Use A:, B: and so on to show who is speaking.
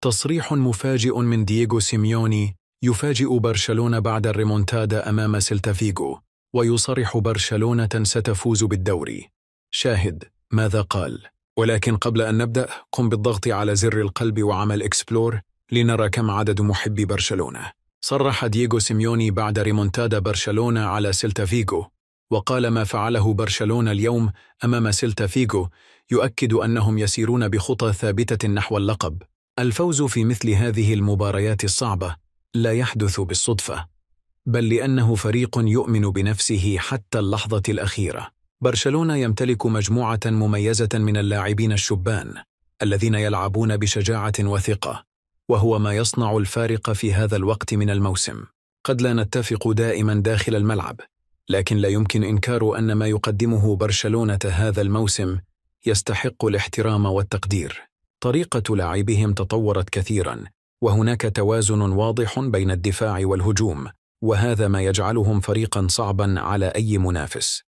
A: تصريح مفاجئ من دييغو سيميوني يفاجئ برشلونة بعد الريمونتادا أمام سيلتا فيغو، ويصرح برشلونة ستفوز بالدوري. شاهد ماذا قال. ولكن قبل أن نبدأ قم بالضغط على زر القلب وعمل إكسبلور لنرى كم عدد محبي برشلونة. صرح دييغو سيميوني بعد ريمونتادا برشلونة على سيلتا فيغو، وقال ما فعله برشلونة اليوم أمام سيلتا فيغو يؤكد أنهم يسيرون بخطى ثابتة نحو اللقب. الفوز في مثل هذه المباريات الصعبة لا يحدث بالصدفة، بل لأنه فريق يؤمن بنفسه حتى اللحظة الأخيرة. برشلونة يمتلك مجموعة مميزة من اللاعبين الشبان الذين يلعبون بشجاعة وثقة، وهو ما يصنع الفارق في هذا الوقت من الموسم. قد لا نتفق دائما داخل الملعب، لكن لا يمكن إنكار أن ما يقدمه برشلونة هذا الموسم يستحق الاحترام والتقدير. طريقة لاعبهم تطورت كثيرا، وهناك توازن واضح بين الدفاع والهجوم، وهذا ما يجعلهم فريقا صعبا على أي منافس.